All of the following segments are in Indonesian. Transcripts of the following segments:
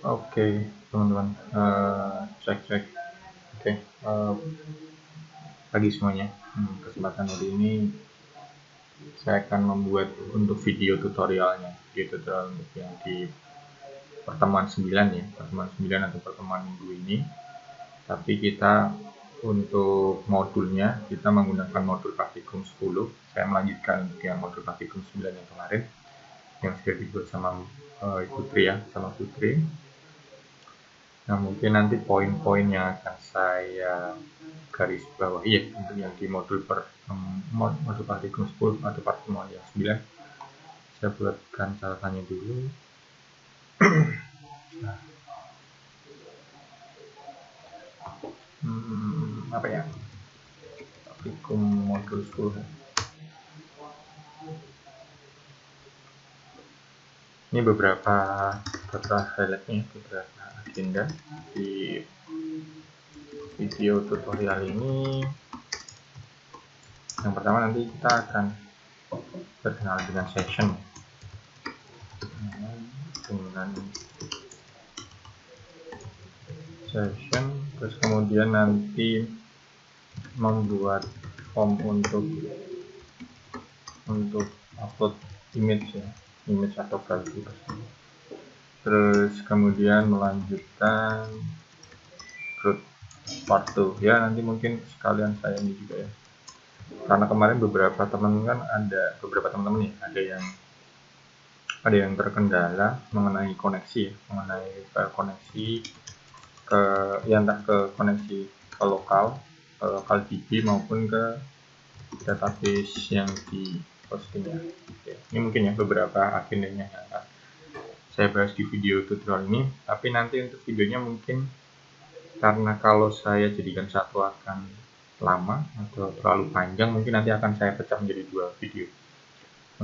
Oke, teman-teman, cek. Oke, pagi semuanya. Kesempatan hari ini saya akan membuat untuk video tutorialnya, tutorial untuk yang di pertemuan 9 ya, pertemuan 9 atau pertemuan minggu ini. Tapi kita untuk modulnya kita menggunakan modul praktikum 10. Saya melanjutkan untuk yang modul praktikum 9 yang kemarin yang sudah dibuat sama Putri ya, sama Putri. Nah, mungkin nanti poin-poin yang akan saya garis bawah untuk yang di modul modul praktikum 10 atau pertemuan yang 9, saya buatkan catatannya dulu. Nah, apa ya, praktikum modul 10. Ini beberapa highlightnya, beberapa agenda di video tutorial ini. Yang pertama, nanti kita akan berkenalan dengan session, terus kemudian nanti membuat form untuk upload image atau file. Terus kemudian melanjutkan group part 2 ya, nanti mungkin sekalian saya ini juga ya, karena kemarin beberapa teman-teman ada yang terkendala mengenai koneksi koneksi ke entah ke koneksi ke lokal DB maupun ke database yang di postingnya. Ini mungkin ya beberapa agendanya yang akan saya bahas di video tutorial ini. Tapi nanti untuk videonya mungkin karena kalau saya jadikan satu akan lama atau terlalu panjang, mungkin nanti akan saya pecah menjadi 2 video.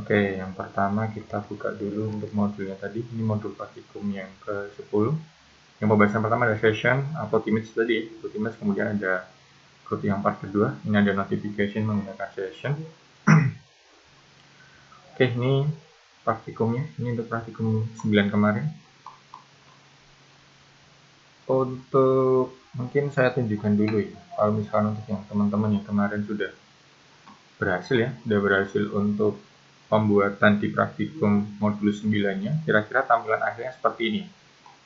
Oke, yang pertama kita buka dulu untuk modulnya tadi. Ini modul praktikum yang ke-10. Yang pembahasan pertama ada session, upload image tadi, upload image, kemudian ada group yang part kedua. Ini ada notification menggunakan session. Oke, ini praktikumnya. Ini untuk praktikum 9 kemarin. Untuk mungkin saya tunjukkan dulu ya, kalau misalkan untuk yang teman-teman yang kemarin sudah berhasil untuk pembuatan di praktikum modul 9-nya, kira-kira tampilan akhirnya seperti ini.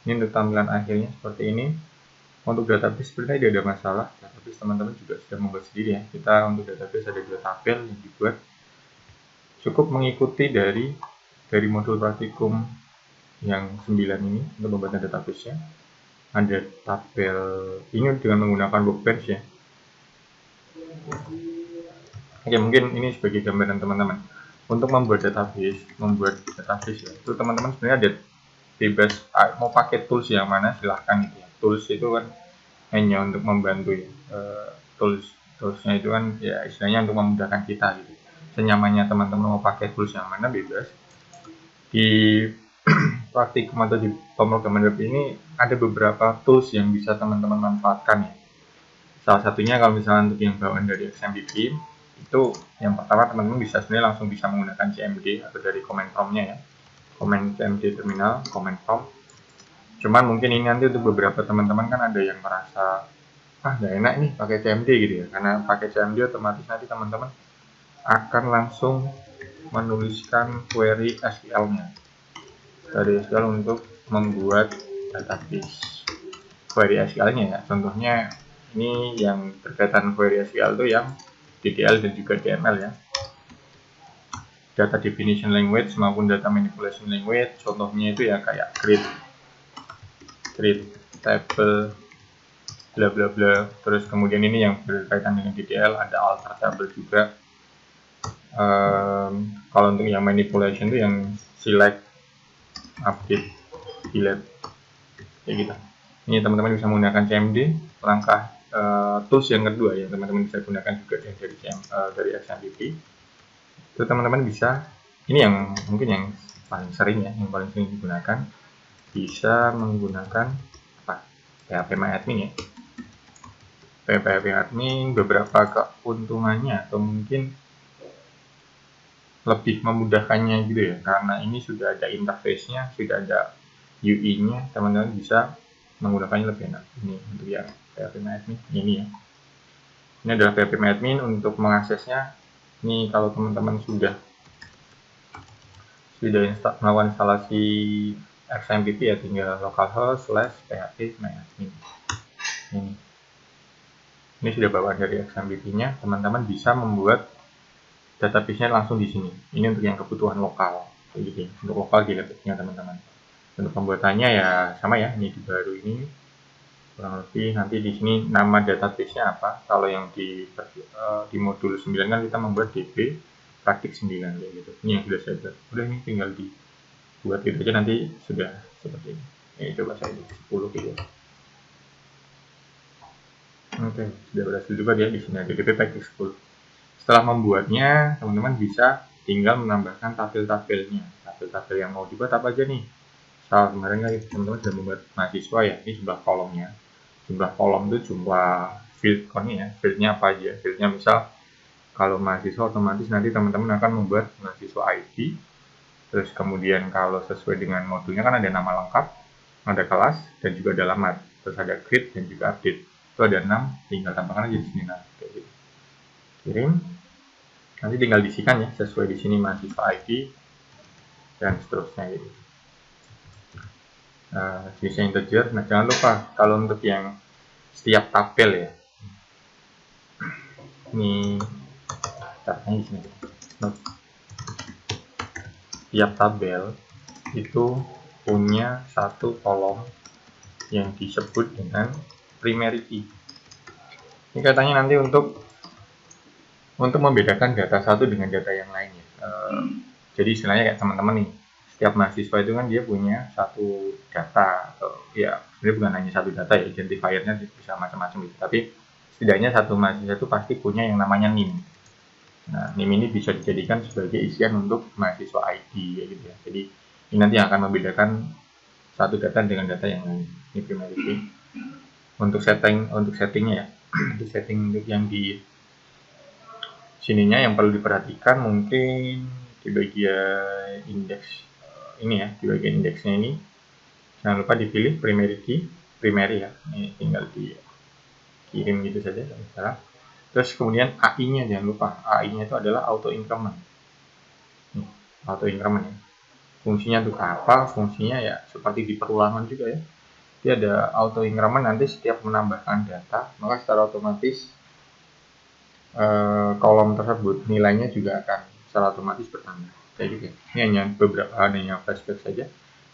Ini untuk tampilan akhirnya seperti ini. Untuk database sebenarnya tidak ada masalah, database teman-teman juga sudah membuat sendiri ya. Kita untuk database ada 2 tabel yang dibuat, cukup mengikuti dari modul praktikum yang 9 ini untuk pembuatan database-nya. Ada tabel ini dengan menggunakan workbench ya. Oke, mungkin ini sebagai gambaran teman-teman. Untuk membuat database ya, itu teman-teman sebenarnya ada bebas mau pakai tools yang mana silahkan gitu ya. Tools itu kan hanya untuk membantu ya. Toolsnya itu kan ya istilahnya untuk memudahkan kita gitu. Senyamannya teman-teman mau pakai tools yang mana bebas. Di praktikum atau di pemrograman web ini ada beberapa tools yang bisa teman-teman manfaatkan ya. Salah satunya kalau misalnya untuk yang bawaan dari XMPP, itu yang pertama teman-teman sebenarnya langsung bisa menggunakan CMD atau dari command prompt-nya ya, command CMD terminal, command prompt. Cuman mungkin ini nanti untuk beberapa teman-teman kan ada yang merasa nggak enak nih pakai CMD gitu ya, karena pakai CMD otomatis nanti teman-teman akan langsung menuliskan query SQL-nya dari SQL untuk membuat database. Query SQL-nya ya, contohnya ini yang berkaitan query SQL itu yang DDL dan juga DML ya. Data definition language maupun data manipulation language, contohnya itu ya kayak create table bla bla bla. Terus kemudian ini yang berkaitan dengan DDL ada alter table juga. Kalau untuk yang manipulation itu yang select, update, delete kayak gitu. Ini teman-teman bisa menggunakan CMD. Langkah tools yang kedua yang teman-teman bisa gunakan juga dari XMPP. Itu teman-teman bisa, ini yang mungkin yang paling sering ya, yang paling sering digunakan, bisa menggunakan PHPMyAdmin ya. PHPMyAdmin beberapa keuntungannya atau mungkin lebih memudahkannya gitu ya, karena ini sudah ada interface-nya, sudah ada UI-nya, teman-teman bisa menggunakannya lebih enak. Ini untuk yang PHP Admin ini ya. Ini adalah PHP Admin. Untuk mengaksesnya, ini kalau teman-teman sudah melakukan instalasi XMPP ya, tinggal localhost/php-admin. Ini sudah bawaan dari XMPP-nya, teman-teman bisa membuat database-nya langsung di sini. Ini untuk yang kebutuhan lokal, gitu. Untuk lokal di laptopnya teman-teman. Untuk pembuatannya ya sama ya, ini di baru ini kurang lebih nanti di sini nama database-nya apa. Kalau yang di modul 9 kan kita membuat DB praktik 9 kayak gitu. Ini yang sudah saya buat. Udah, ini tinggal dibuat gitu aja, nanti sudah seperti ini. Ini coba saya di 10 gitu. Oke, sudah berhasil juga dia di sini ada DB praktik 10. Setelah membuatnya, teman-teman bisa tinggal menambahkan tabel-tabelnya. Tabel-tabel yang mau dibuat apa aja nih? Misal kemarin kan teman-teman sudah membuat mahasiswa ya, ini jumlah kolomnya. Jumlah kolom itu jumlah field ya, fieldnya apa aja. Fieldnya misal kalau mahasiswa otomatis nanti teman-teman akan membuat mahasiswa ID. Terus kemudian kalau sesuai dengan modulnya kan ada nama lengkap, ada kelas, dan juga ada alamat. Terus ada grade dan juga update. Itu ada 6, tinggal tambahkan aja di sini. Nah, kayak gitu. Kirim. Nanti tinggal diisikan ya, sesuai di sini mahasiswa ID dan seterusnya gitu. Jenisnya integer. Nah, jangan lupa kalau untuk yang setiap tabel ya, ini caranya di sini. Setiap tabel itu punya satu kolom yang disebut dengan primary key. Ini katanya nanti untuk membedakan data satu dengan data yang lainnya. Jadi istilahnya kayak teman-teman nih, setiap mahasiswa itu kan dia punya satu data, atau ya sebenarnya bukan hanya satu data ya, identifiernya bisa macam-macam gitu. Tapi setidaknya satu mahasiswa itu pasti punya yang namanya NIM. Nah, NIM ini bisa dijadikan sebagai isian untuk mahasiswa ID ya gitu ya. Jadi ini nanti akan membedakan satu data dengan data yang lain. Ini primary key. Untuk settingnya ya, untuk setting untuk yang di sininya yang perlu diperhatikan mungkin di bagian indeks ini ya, di bagian indeksnya ini jangan lupa dipilih primary key, primary ya, ini tinggal dikirim gitu saja, tidak salah. Terus kemudian AI-nya jangan lupa, AI-nya itu adalah auto increment. Auto increment ya. Fungsinya untuk apa? Fungsinya ya seperti di perulangan juga ya. Dia ada auto increment, nanti setiap menambahkan data, maka secara otomatis kolom tersebut nilainya juga akan secara otomatis bertambah. Kayak gitu. Ini hanya beberapa hanya flashback saja.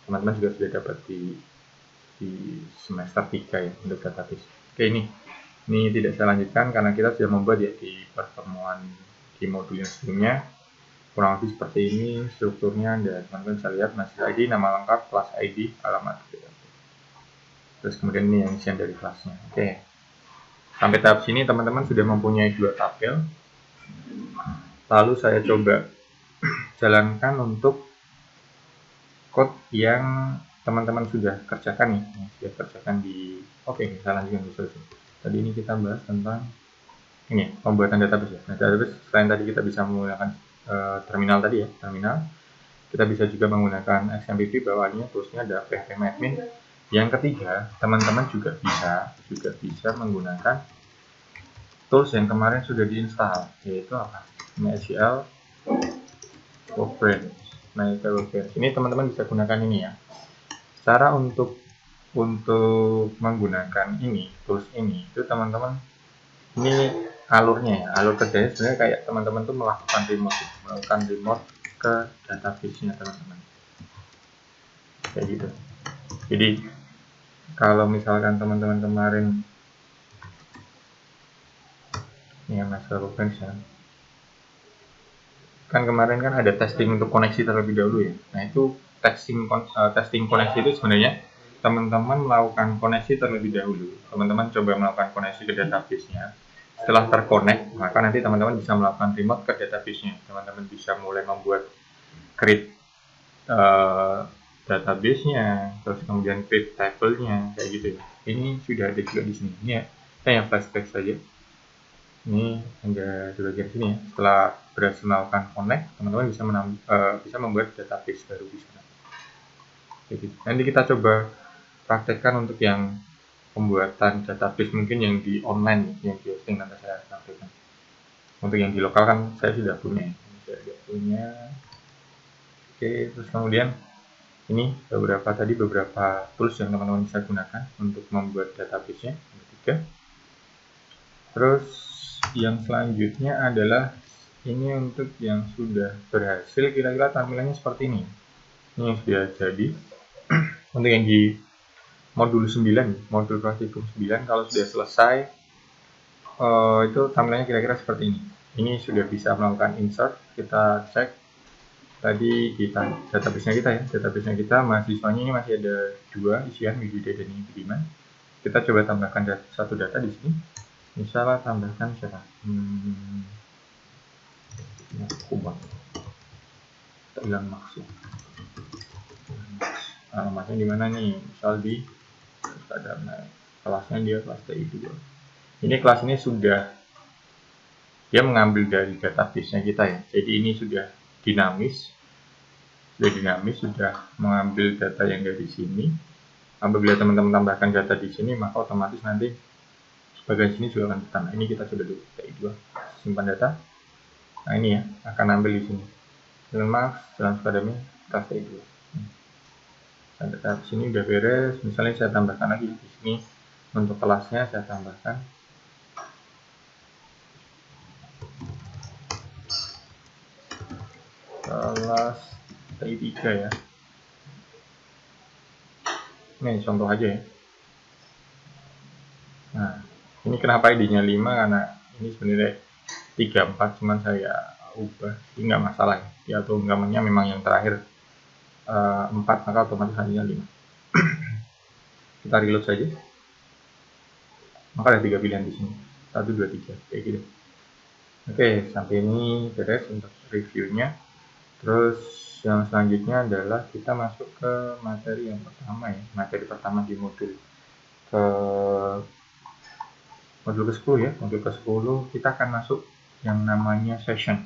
Teman-teman juga sudah dapat di semester 3 ya untuk database. Oke, ini tidak saya lanjutkan karena kita sudah membuat ya di pertemuan di modul yang sebelumnya. Kurang lebih seperti ini strukturnya, dan teman-teman bisa lihat mahasiswa ID, nama lengkap, kelas ID, alamat gitu. Terus kemudian ini yang isian dari kelasnya. Oke. Sampai tahap sini teman-teman sudah mempunyai 2 tabel. Lalu saya coba jalankan untuk code yang teman-teman sudah kerjakan nih, sudah kerjakan di saya lanjutkan dulu. Tadi ini kita bahas tentang ini pembuatan database ya. Nah, database selain tadi kita bisa menggunakan terminal tadi ya, terminal, kita bisa juga menggunakan XMPP, bawaannya toolsnya ada PHP-admin. Yang ketiga, teman-teman juga bisa menggunakan tools yang kemarin sudah diinstal, yaitu apa? MySQL Workbench. Ini teman-teman bisa gunakan ini ya. Cara untuk menggunakan ini, tools ini, itu teman-teman, ini alurnya ya, alur kerjanya sebenarnya kayak teman-teman tuh melakukan remote ke database-nya teman-teman. Kayak gitu. Jadi kalau misalkan teman-teman kemarin ini yang MySQL Workbench ya, kan kemarin kan ada testing untuk koneksi terlebih dahulu ya. Nah, itu testing koneksi itu sebenarnya teman-teman melakukan koneksi terlebih dahulu. Teman-teman coba melakukan koneksi ke database-nya. Setelah terkonek, maka nanti teman-teman bisa melakukan remote ke database-nya. Teman-teman bisa mulai membuat create database-nya, terus kemudian create table-nya, kayak gitu ya. Ini sudah ada juga di sini. Ini ya, saya yang flashback saja. Ini ada di bagian sini ya. Setelah berhasil melakukan connect, teman-teman bisa membuat database baru di sana. Jadi, nanti kita coba praktekkan untuk yang pembuatan database mungkin yang di online, yang di hosting nanti saya sampaikan. Untuk yang di lokal kan saya sudah punya. Oke, terus kemudian ini beberapa tools yang teman-teman bisa gunakan untuk membuat database-nya. Ketiga. Terus yang selanjutnya adalah ini untuk yang sudah berhasil, kira-kira tampilannya seperti ini. Ini yang sudah jadi. Untuk yang di modul 9, modul praktikum 9, kalau sudah selesai itu tampilannya kira-kira seperti ini. Ini sudah bisa melakukan insert. Kita cek tadi database-nya kita mahasiswanya ini masih ada 2 isian, Widida dan Budiman. Kita coba tambahkan satu data di sini. Misalnya tambahkan siapa? Tak hilang maksud. Alamatnya di mana nih? Misal di kelasnya dia kelas TI2. Ini kelas ini sudah dia mengambil dari database-nya kita ya. Jadi ini sudah dinamis, sudah mengambil data yang dari sini. Apabila teman-teman tambahkan data di sini, maka otomatis nanti bagian sini juga akan ditambah. Ini kita coba dulu TI2, simpan data. Nah ini ya, akan ambil di sini. Dalam Akademi kelas TI2. Data di sini udah beres. Misalnya saya tambahkan lagi di sini untuk kelasnya saya tambahkan. Kelas TI3 ya. Ini contoh aja ya. Nah, ini kenapa ID-nya 5 karena ini sebenarnya 34 cuman saya ubah. Ini nggak masalah ya. Atau gambarnya memang yang terakhir 4 maka otomatis ID-nya 5. Kita reload saja. Maka ada 3 pilihan di sini. 1 2 3 kayak gitu. Oke, sampai ini beres untuk reviewnya. Terus yang selanjutnya adalah kita masuk ke materi yang pertama ya. Materi pertama di modul ke-10 ya. Modul ke-10 kita akan masuk yang namanya session.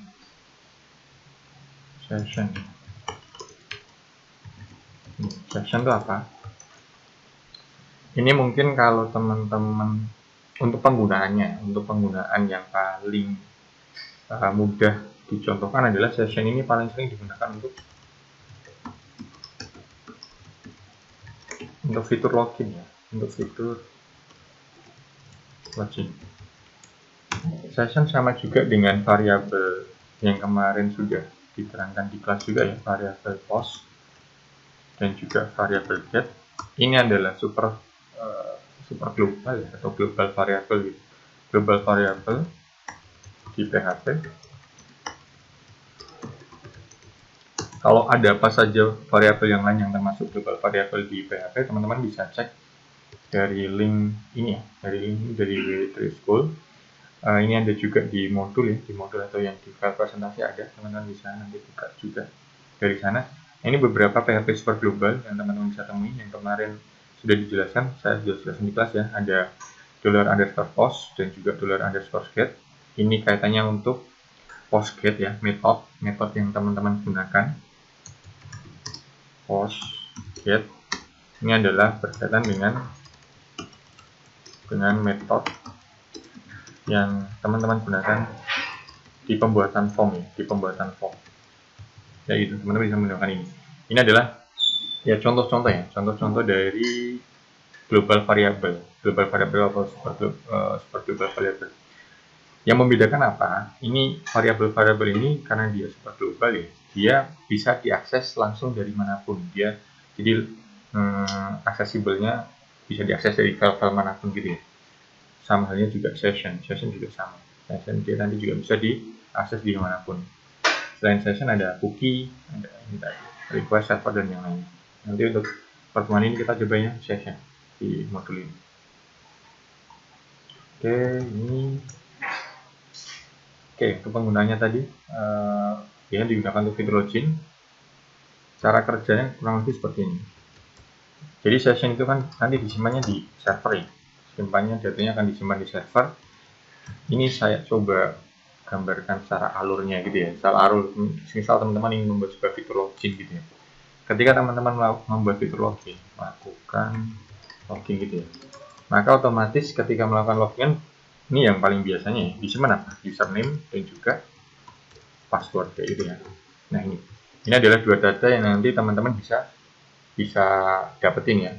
Session itu apa? Ini mungkin kalau teman-teman untuk penggunaan yang paling mudah dicontohkan adalah session ini paling sering digunakan untuk fitur login ya, untuk fitur login. Session sama juga dengan variabel yang kemarin sudah diterangkan di kelas juga ya, variabel post dan juga variabel get. Ini adalah super global ya, atau global variabel gitu. Global variabel di PHP. Kalau ada apa saja variabel yang lain yang termasuk global variabel di PHP, teman-teman bisa cek dari link ini ya, dari W3 School. Ini ada juga di modul ya, atau yang di file presentasi ada, teman-teman bisa nanti buka juga dari sana. Ini beberapa PHP super global yang teman-teman bisa temui, yang kemarin sudah dijelaskan, saya sudah jelaskan di kelas ya. Ada $_post dan juga $_get. Ini kaitannya untuk post get ya, metode yang teman-teman gunakan. Post get ini adalah berkaitan dengan metode yang teman-teman gunakan di pembuatan form ya, ya itu teman-teman bisa menggunakan ini. Ini adalah ya contoh-contoh dari global variable atau super global variable. Yang membedakan apa? Ini variabel ini karena dia super global ya, dia bisa diakses langsung dari manapun. Dia jadi aksesibelnya bisa diakses dari file-file manapun gitu ya. Sama halnya juga session juga sama. Session dia nanti juga bisa diakses di manapun. Selain session ada cookie, ada request server dan yang lain. Nanti untuk pertemuan ini kita coba ya session di modul ini. Oke, untuk penggunanya tadi ya digunakan untuk fitur login. Cara kerjanya kurang lebih seperti ini. Jadi session itu kan nanti disimpannya di server ya. Datanya akan disimpan di server. Ini saya coba gambarkan secara alurnya gitu ya. Secara alur, misal teman-teman ingin membuat sebuah fitur login gitu ya. Ketika teman-teman membuat fitur login, lakukan login gitu ya. Maka otomatis ketika melakukan login, ini yang paling biasanya ya, disimpan apa? Username dan juga password kayak gitu ya. Nah ini adalah dua data yang nanti teman-teman bisa dapetin ya.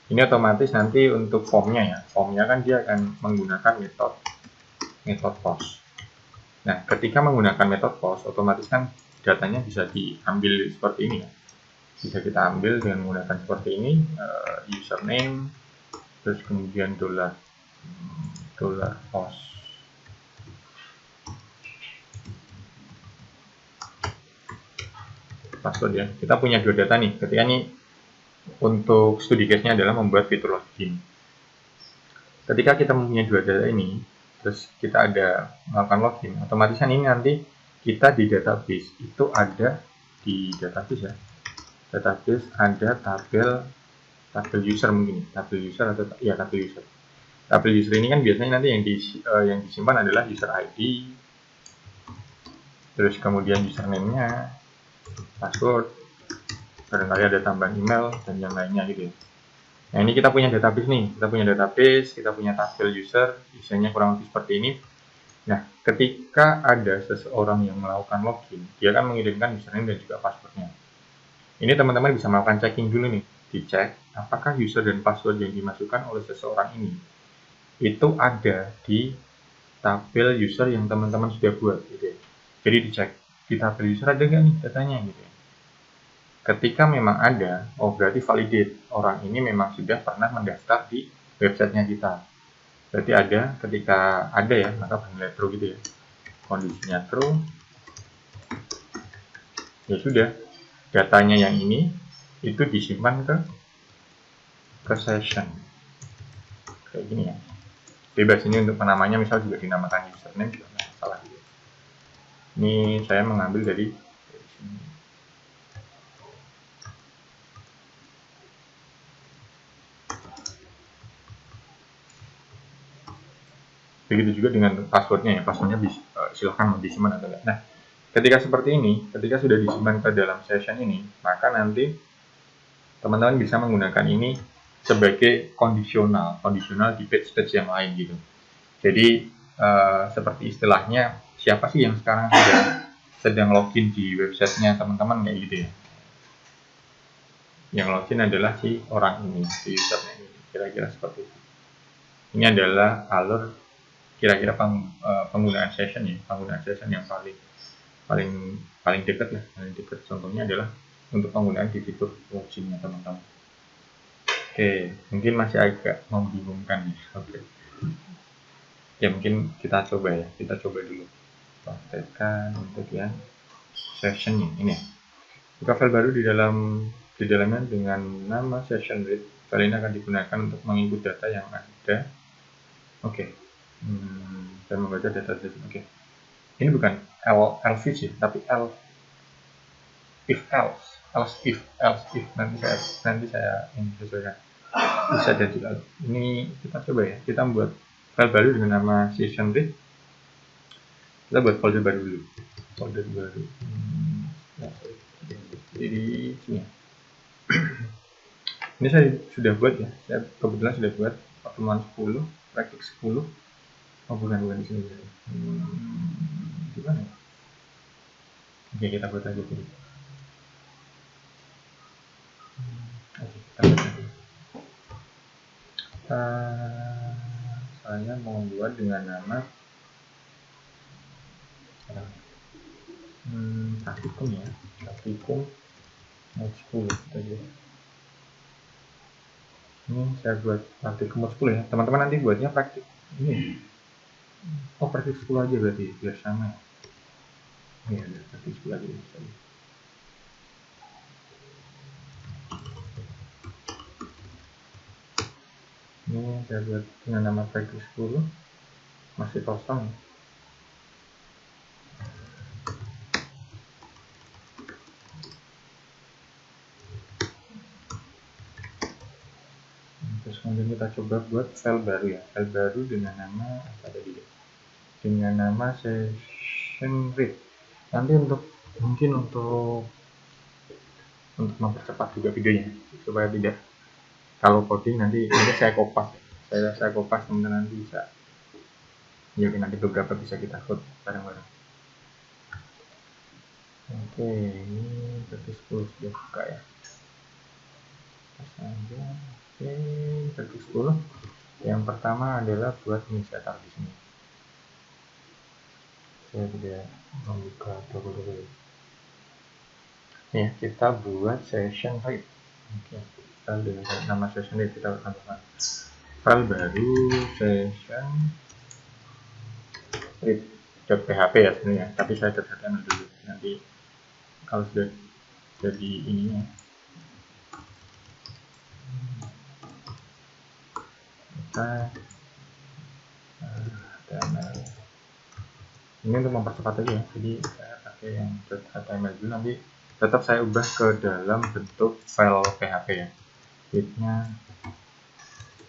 Ini otomatis nanti untuk formnya ya. Formnya kan dia akan menggunakan metode post. Nah, ketika menggunakan metode post, otomatis kan datanya bisa diambil seperti ini ya. Bisa kita ambil dengan menggunakan seperti ini, username, terus kemudian dollar post. Password ya. Kita punya dua data nih. Ketika ini untuk studi case-nya adalah membuat fitur login. Ketika kita mempunyai dua data ini, terus kita ada melakukan login, otomatis kan ini nanti kita di database itu ada di database ya. Database ada tabel user mungkin, tabel user atau ya tabel user. Tabel user ini kan biasanya nanti yang disimpan adalah user ID, terus kemudian username-nya, password, barangkali ada tambahan email dan yang lainnya gitu ya. Nah ini kita punya database nih, kita punya tabel user, isinya kurang lebih seperti ini. Nah ketika ada seseorang yang melakukan login, dia akan mengirimkan username dan juga passwordnya. Ini teman-teman bisa melakukan checking dulu nih, dicek apakah user dan password yang dimasukkan oleh seseorang ini itu ada di tabel user yang teman-teman sudah buat gitu ya. Jadi dicek di tabel user ada nggak nih datanya gitu ya. Ketika memang ada, oh berarti validate, orang ini memang sudah pernah mendaftar di websitenya kita. Berarti ada, ketika ada ya, maka bernilai true gitu ya. Kondisinya true, ya sudah, datanya yang ini itu disimpan ke session. Kayak gini ya. Bebas ini untuk penamanya, misal juga dinamakan username juga nggak masalah gitu. Ini saya mengambil dari sini. Begitu juga dengan passwordnya ya, passwordnya silahkan mau disimpan atau enggak. Nah, ketika seperti ini, ketika sudah disimpan ke dalam session ini, maka nanti teman-teman bisa menggunakan ini sebagai kondisional di page-page yang lain gitu. Jadi seperti istilahnya, siapa sih yang sekarang sedang login di websitenya teman-teman kayak gitu ya. Yang login adalah si orang ini, si usernya ini, kira-kira seperti itu. Ini adalah alur kira-kira penggunaan session ya, penggunaan session yang paling dekat lah, paling dekat contohnya adalah untuk penggunaan di fitur loginnya teman-teman. Oke, mungkin masih agak membingungkan ya. Oke. Ya mungkin kita coba dulu praktekkan untuk yang session ini. Buka file baru di dalamnya dengan nama session read. File ini akan digunakan untuk menginput data yang ada. Oke. Saya membaca data session. Oke. Ini bukan else ya, tapi if nanti saya ini sesuaikan. Bisa jadi lalu. Ini kita coba ya. Kita membuat file baru dengan nama session read. Kita buat folder baru dulu. Folder baru. Jadi sini. Ini saya sudah buat ya. Saya kebetulan sudah buat pertemuan 10, praktik 10. Oh bukan di sini. Gimana ya? Oke, kita buat aja dulu. Oke, kita buat aja. Saya mau buat dengan nama praktikum ya, praktikum 10 tadi. Ini saya buat praktikum 10 ya, teman-teman nanti buatnya praktik ini. Oh praktik 10 aja berarti biar sama. Iya, praktik 10 aja tadi. Ini saya buat dengan nama praktik 10, masih kosong. Terus kemudian kita coba buat file baru ya, file baru dengan nama apa tadi ya? dengan nama session read. Nanti mungkin untuk mempercepat juga videonya supaya tidak, kalau coding nanti saya kopas, teman-teman nanti bisa, ya nanti beberapa bisa kita code bareng-bareng. Oke, ini versi 10 sudah buka ya. Aja. Oke, versi 10. Yang pertama adalah buat ini, saya taruh di sini. Saya tidak membuka double. Ya, kita buat session read. Oke, kita dengan nama session read kita tambahkan file baru session read.php ya sebenarnya, tapi saya HTML dulu. Nanti kalau sudah jadi ininya kita HTML. Ini untuk mempercepat aja ya, jadi saya pakai yang HTML dulu, nanti tetap saya ubah ke dalam bentuk file PHP ya. Readnya,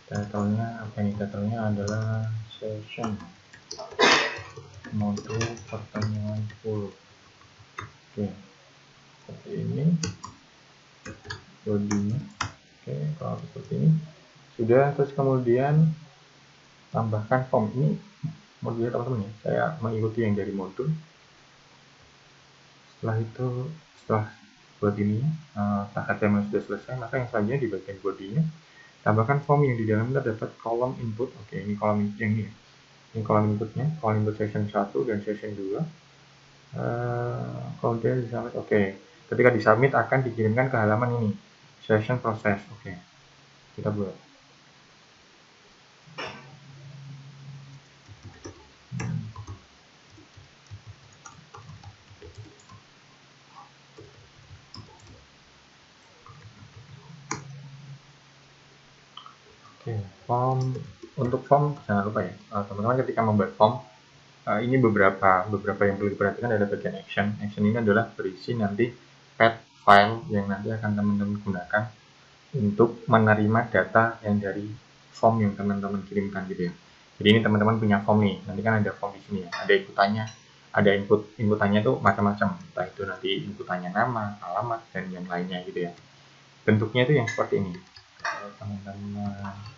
title-nya apa ini? Title-nya adalah session modul pertemuan 10. Oke, seperti ini bodinya. Oke, kalau seperti ini sudah. Terus kemudian tambahkan form. Ini modulnya teman-teman ya, saya mengikuti yang dari modul. Setelah itu, setelah buat ini HTML sudah selesai, maka yang selanjutnya di bagian bodinya tambahkan form yang di dalamnya terdapat kolom input. Oke, ini kolom yang ini, ini kolom inputnya, kolom input session 1 dan session 2. Kemudian disubmit. Oke, ketika disubmit akan dikirimkan ke halaman ini, session process. Oke, kita buat. Oke, form. Untuk form jangan lupa ya, teman-teman ketika membuat form, ini beberapa yang perlu diperhatikan adalah bagian action. Action ini adalah berisi nanti path file yang nanti akan teman-teman gunakan untuk menerima data yang dari form yang teman-teman kirimkan gitu ya. Jadi ini teman-teman punya form nih, nanti kan ada form di sini ya, ada inputannya, ada inputannya itu macam-macam, entah itu nanti inputannya nama, alamat, dan yang lainnya gitu ya. Bentuknya itu yang seperti ini, teman-teman.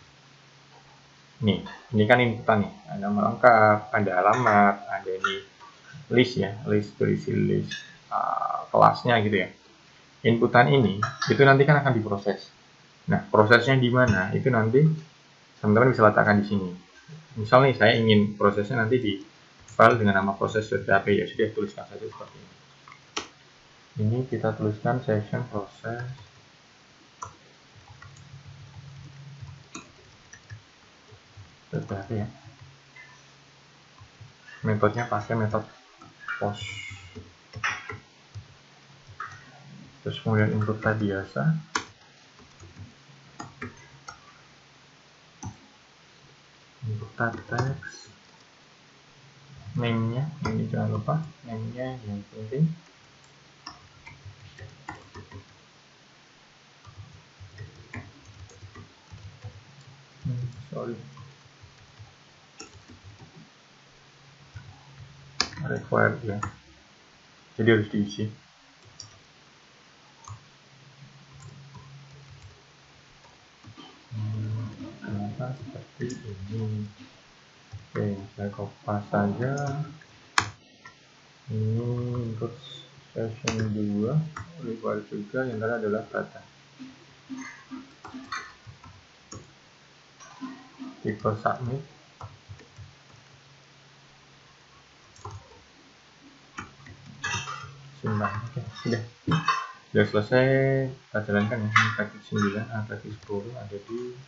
Ini kan inputan nih, ada nama lengkap, ada alamat, ada ini list ya, list berisi list kelasnya gitu ya. Inputan ini itu nanti kan akan diproses. Nah, prosesnya di mana? Itu nanti teman-teman bisa letakkan di sini. Misal nih saya ingin prosesnya nanti di file dengan nama proses.php, ya sudah tuliskan saja seperti ini. Ini kita tuliskan session proses .php ya. Metodenya pakai metode post. Terus kemudian input tadi biasa. Input teks. Name-nya, ini jangan lupa, name-nya yang penting. Sorry. Required ya. Jadi harus diisi. Kenapa seperti ini? Oke, saya kopas saja. Ini input session 2 required juga, yang tadi adalah data. Tipe submit. Simpan. Oke, sudah selesai. Kita jalankan ya. Ini praktik 9, praktik 10 ada di,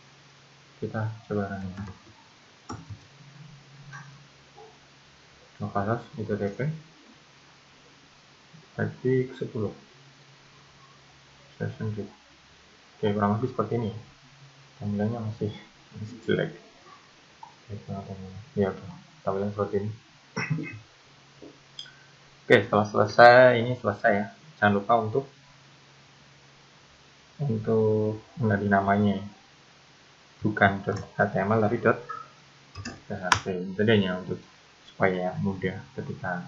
kita coba running. Localhost itu TP. Praktik 10 session read. Oke, kurang lebih seperti ini. Tampilannya masih jelek. Ya, tampilan seperti ini. Oke, setelah selesai, ini selesai ya. Jangan lupa untuk mengganti namanya, bukan .html tapi .php. Bedanya untuk supaya mudah ketika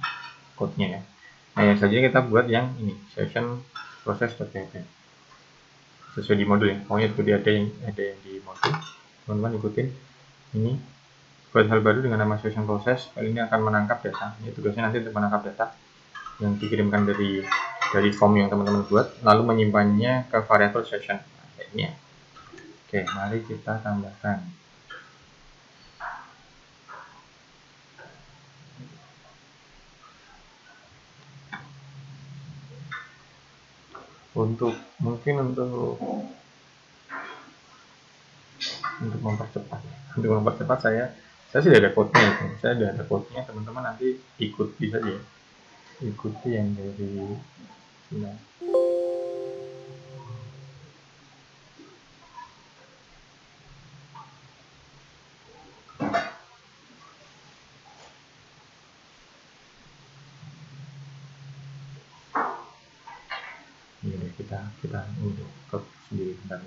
code-nya ya. Nah, yang selanjutnya kita buat yang ini, session process.php. Sesuai di modul ya, pokoknya itu ada yang di modul. Teman-teman ikutin ini. Buat hal baru dengan nama session process, kali ini akan menangkap data. Ini tugasnya nanti untuk menangkap data yang dikirimkan dari form yang teman-teman buat, lalu menyimpannya ke variabel session. Nah, kayak ini ya. Oke, mari kita tambahkan. Untuk mempercepat saya sudah ada code-nya itu. Saya sudah ada code-nya, teman-teman nanti ikuti saja. Ikuti yang dari sini. Ini kita ini code sendiri bentar.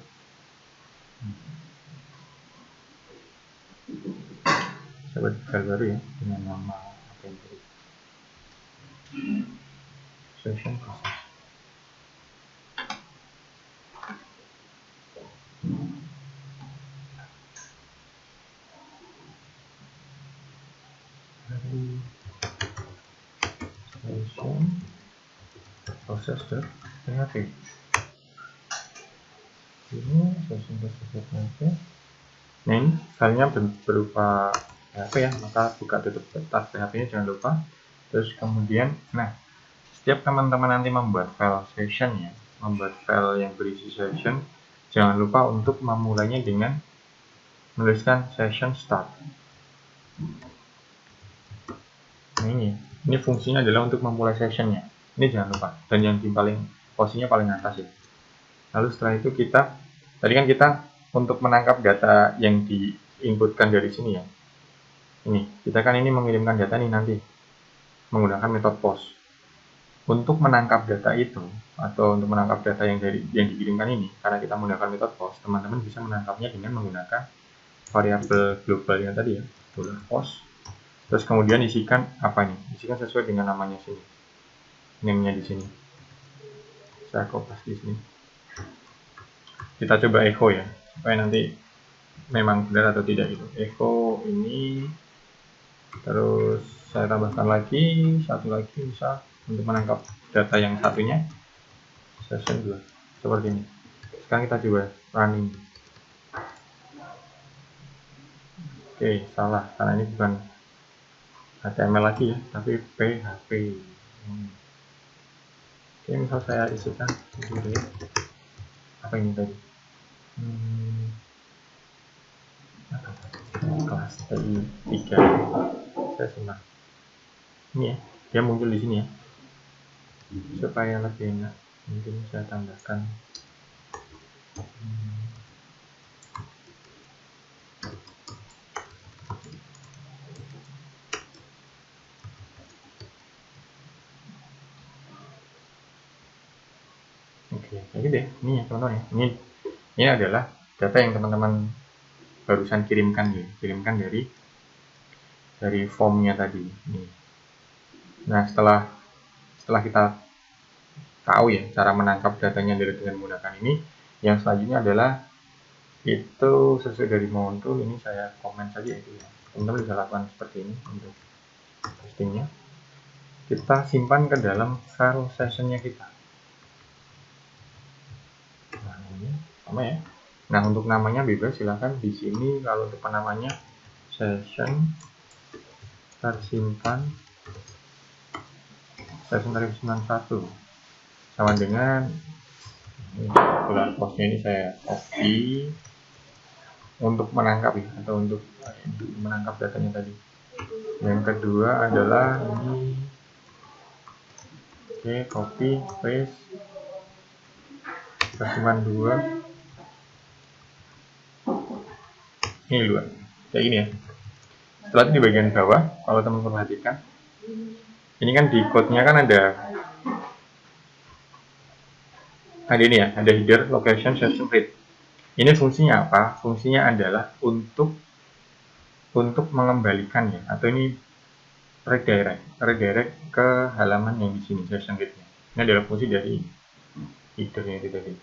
Saya buat file baru ya dengan nama apa yang tadi. Session process. Session process.php. Ini session process.php. Nah, ini filenya berupa PHP ya, maka buka tutup tas PHP nya jangan lupa. Terus kemudian, nah, setiap teman-teman nanti membuat file session ya, membuat file yang berisi session, jangan lupa untuk memulainya dengan menuliskan session start. Nah, ini fungsinya adalah untuk memulai sessionnya. Ini jangan lupa, dan yang di posisinya paling atas ya. Lalu setelah itu tadi kan kita untuk menangkap data yang diinputkan dari sini ya. Kita kan ini mengirimkan data nih nanti menggunakan metode post. Untuk menangkap data itu atau untuk menangkap data yang dikirimkan ini, karena kita menggunakan metode post, teman-teman bisa menangkapnya dengan menggunakan variabel globalnya tadi ya, $post. Terus kemudian isikan apa nih? Isikan sesuai dengan namanya sini. Name-nya di sini. Saya copy di sini. Kita coba echo ya, supaya nanti memang benar atau tidak itu. Echo ini, terus saya tambahkan lagi satu lagi misal untuk menangkap data yang satunya, session 2 seperti ini. Sekarang kita coba running. Oke, salah karena ini bukan HTML lagi ya, tapi PHP. Oke, misal saya isikan apa ini tadi? Kelas TI 3 saya senang ini ya, dia muncul di sini ya, supaya lebih enak mungkin saya tambahkan oke, kayak gitu ya. Ini ya teman-teman ya, ini adalah data yang teman-teman barusan kirimkan dari formnya tadi. Nah, setelah kita tahu ya cara menangkap datanya dengan menggunakan ini, yang selanjutnya adalah itu sesuai dari modul. Ini saya komen saja itu ya, teman-teman bisa lakukan seperti ini untuk testingnya. Kita simpan ke dalam file sessionnya kita. Nah, ini sama ya. Nah, untuk namanya bebas, silahkan di sini. Kalau untuk penamanya session tersimpan session 91 sama dengan bulan postnya ini saya copy untuk menangkap ya, atau untuk menangkap datanya tadi. Yang kedua adalah ini, oke, copy paste tersimpan 2 ini 2 kayak gini ya. Setelah itu di bagian bawah, kalau teman-teman perhatikan, ini kan di code-nya kan ada ini ya, ada header location session read. Ini fungsinya apa? Fungsinya adalah untuk mengembalikan ya, atau ini redirect ke halaman yang di sini, session read-nya. Ini adalah fungsi dari header-nya itu tadi.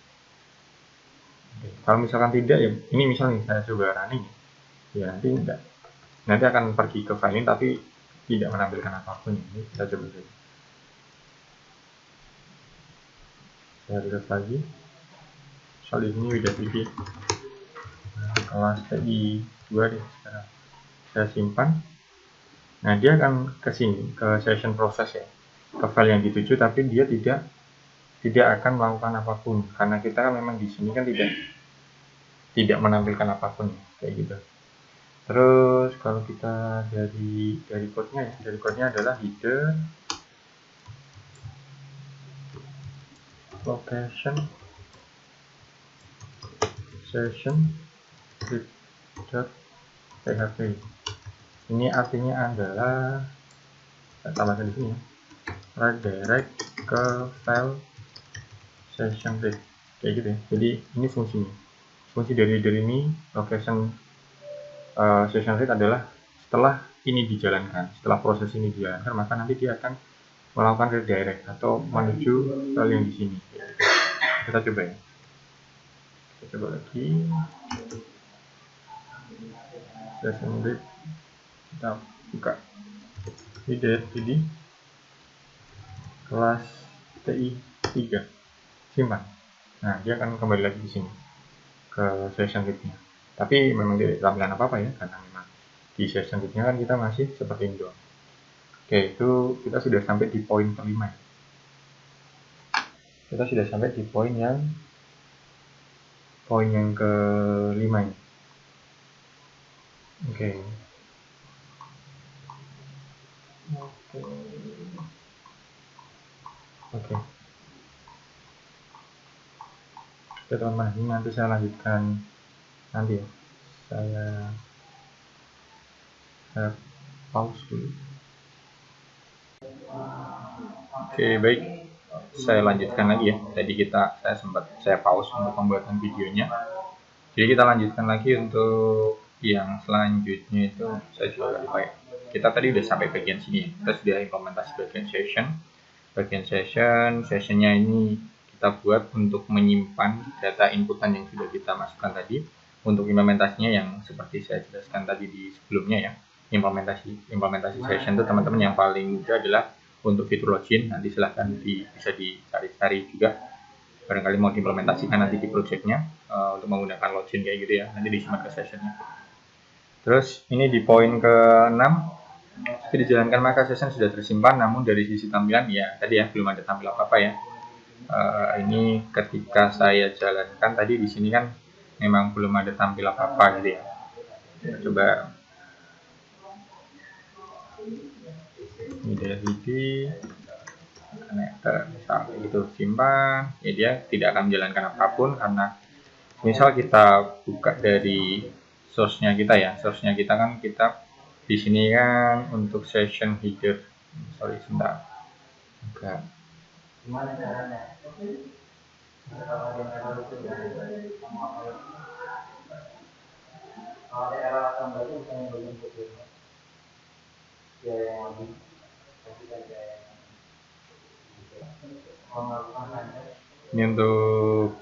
Oke. Kalau misalkan tidak ya, ini misalnya saya coba running, ya nanti enggak, nanti akan pergi ke file ini tapi tidak menampilkan apapun. Ini kita coba dulu. Saya lihat lagi. Soal ini udah TV kelas TI 2 deh sekarang. Saya simpan. Nah, dia akan ke sini, ke session proses ya, ke file yang dituju, tapi dia tidak akan melakukan apapun karena kita kan memang di sini kan tidak menampilkan apapun kayak gitu. Terus kalau kita dari code-nya ya, dari code-nya adalah header location session read.php. Ini artinya adalah, saya tambahkan di sini ya, redirect ke file session read kayak gitu ya. Jadi ini fungsinya. Fungsi dari ini location session read adalah setelah ini dijalankan, setelah proses ini dijalankan, maka nanti dia akan melakukan redirect atau menuju file yang di sini. Kita coba ya. Kita coba lagi. Session read. Kita buka. Jadi kelas TI 3. Simpan. Nah, dia akan kembali lagi di sini ke session read-nya. Tapi memang tidak tampilan apa-apa ya, karena memang di session read-nya kan kita masih seperti ini doang. Oke, itu kita sudah sampai di poin kelima. Kita sudah sampai di poin yang kelima ini. Oke. Oke, teman-teman, ini nanti saya lanjutkan nanti ya. Saya pause dulu. Oke, baik. Saya lanjutkan lagi ya. Tadi saya pause untuk pembuatan videonya. Jadi kita lanjutkan lagi untuk yang selanjutnya itu saya juga lupa ya. Kita tadi udah sampai bagian sini ya. Kita sudah implementasi bagian session. Sessionnya ini kita buat untuk menyimpan data inputan yang sudah kita masukkan tadi. Untuk implementasinya yang seperti saya jelaskan tadi di sebelumnya ya. Implementasi session itu teman-teman yang paling mudah adalah untuk fitur login. Nanti silahkan bisa dicari-cari juga. Barangkali mau diimplementasikan nanti di projectnya untuk menggunakan login kayak gitu ya. Nanti disimpan ke sessionnya. Terus ini di poin ke-6. Jika dijalankan maka session sudah tersimpan, namun dari sisi tampilan ya tadi ya belum ada tampil apa-apa ya. Ini ketika saya jalankan tadi di sini kan memang belum ada tampil apa-apa gitu ya. Kita coba ini dari connector misalnya gitu, simpan ya, dia tidak akan menjalankan apapun karena misal kita buka dari source-nya kita ya, source-nya kita kan kita di sini kan untuk session header, sorry sebentar, enggak. Gimana caranya? Kalau ada error atau enggak itu bukan yang bagian videonya. Ya yang lebih ini untuk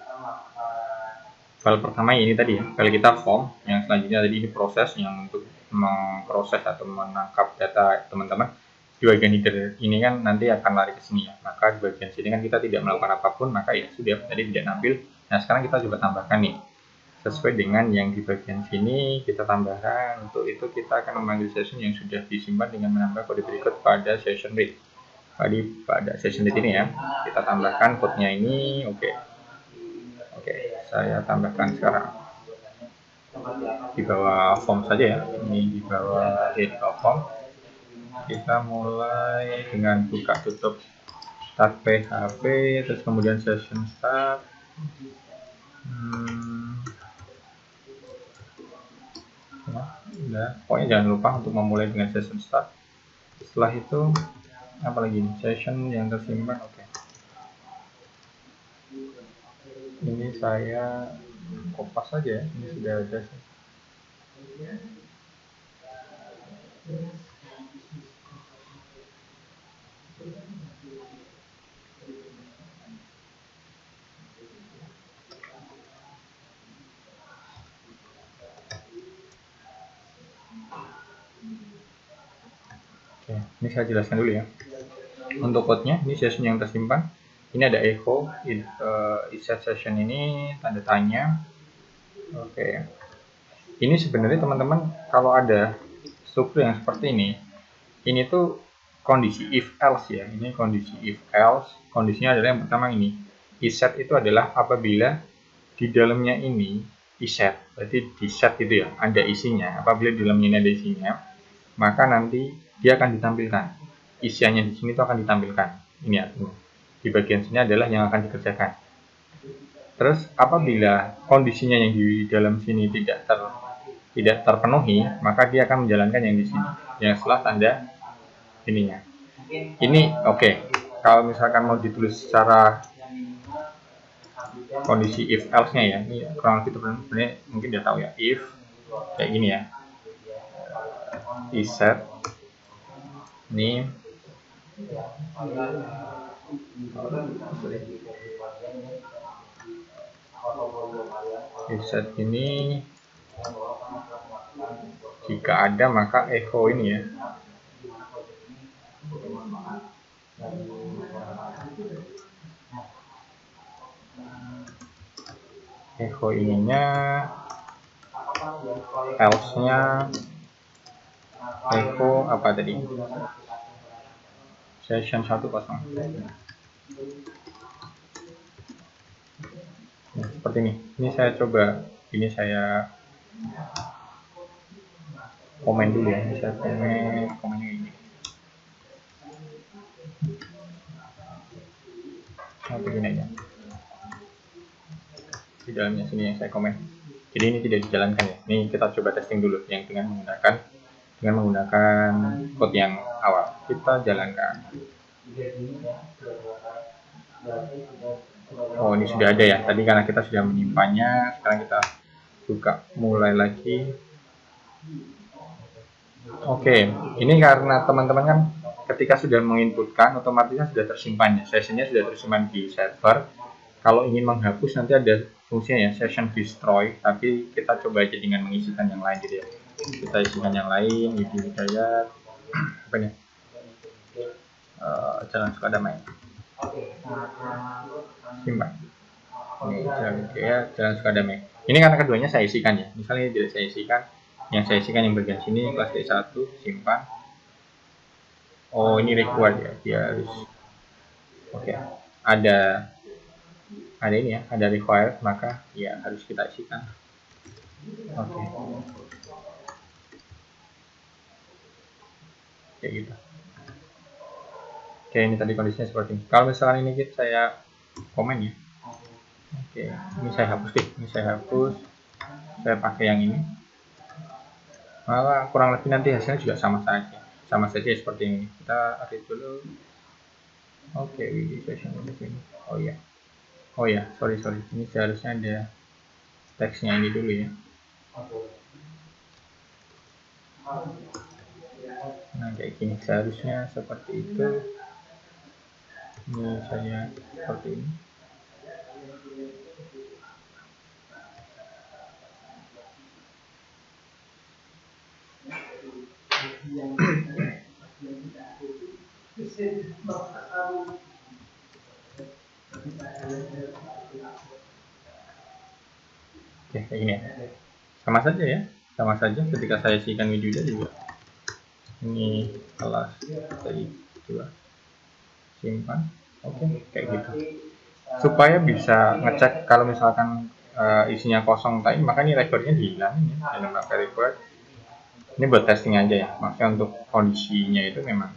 file pertama ini tadi ya, file kita form, yang selanjutnya tadi ini proses yang untuk memproses atau menangkap data teman-teman. Di bagian header ini kan nanti akan lari ke sini ya, maka di bagian sini kan kita tidak melakukan apapun, maka ya sudah tadi tidak nampil. Nah sekarang kita coba tambahkan nih sesuai dengan yang di bagian sini, kita tambahkan. Untuk itu kita akan memanggil session yang sudah disimpan dengan menambah kode berikut pada session read. Tadi pada session read ini ya, kita tambahkan code-nya ini. Oke, saya tambahkan sekarang di bawah form saja ya. Ini di bawah form. Kita mulai dengan buka tutup start PHP, terus kemudian session start. Ya, pokoknya jangan lupa untuk memulai dengan session start. Setelah itu apalagi nih, session yang tersimpan. Oke. Ini saya kopas saja ya, ini sudah ada. Ini saya jelaskan dulu ya. Untuk code-nya, ini session yang tersimpan. Ini ada echo, set session ini tanda tanya. Oke. Ini sebenarnya teman-teman kalau ada struktur yang seperti ini tuh kondisi if else ya. Ini kondisi if else. Kondisinya adalah yang pertama ini. Iset itu adalah apabila di dalamnya ini iset, berarti di set itu ya, ada isinya. Apabila di dalamnya ini ada isinya, maka nanti dia akan ditampilkan. Isiannya di sini itu akan ditampilkan. Ini ya, di bagian sini adalah yang akan dikerjakan. Terus apabila kondisinya yang di dalam sini tidak terpenuhi, maka dia akan menjalankan yang di sini, yang setelah tanda ininya. Ini oke. Kalau misalkan mau ditulis secara kondisi if else-nya ya, ini kurang lebih sebenarnya mungkin dia tahu ya, if kayak gini ya, iset ini iset ini jika ada maka echo ini ya, echo ininya, else-nya echo apa tadi, session 10. Nah, seperti ini saya coba, ini saya komen dulu ya, ini saya komennya ini begini aja di dalamnya sini yang saya komen. Jadi ini tidak dijalankan ya, ini kita coba testing dulu yang dengan menggunakan code yang awal. Kita jalankan. Oh, ini sudah ada ya, tadi karena kita sudah menyimpannya, sekarang kita buka mulai lagi. Oke, ini karena teman-teman kan ketika sudah menginputkan, otomatisnya sudah tersimpan ya, sessionnya sudah tersimpan di server. Kalau ingin menghapus nanti ada fungsinya ya, session destroy, tapi kita coba aja dengan mengisikan yang lain gitu ya. Kita isikan yang lain, Yudi Hidayat, apa ini? Jalan Sukadamai. Simpan. Ini Jalan Hidayat, Jalan Sukadamai. Ini karena keduanya saya isikan ya. Misalnya tidak saya isikan, yang saya isikan yang bagian sini kelas D1, simpan. Oh, ini required ya, dia harus. Oke, ada ini ya, ada required, maka ya harus kita isikan. Oke, kayak gitu. Oke, ini tadi kondisinya seperti ini. Kalau misalkan ini saya komen ya. Oke, ini saya hapus deh, saya pakai yang ini. Maka kurang lebih nanti hasilnya juga sama saja seperti ini. Kita update dulu. Oke, video session di sini. Oh ya, sorry, ini seharusnya ada teksnya ini dulu ya. Nah, kayak gini seharusnya seperti itu. Ini saya seperti ini. Oke, kayak gini ya. Sama saja ya, ketika saya isikan videonya juga. Ini kelas tadi 2, simpan. Oke, kayak gitu. Supaya bisa ngecek kalau misalkan isinya kosong tadi, maka ini recordnya dihilangin ya, jangan pakai record. Ini buat testing aja ya, maksudnya untuk kondisinya itu memang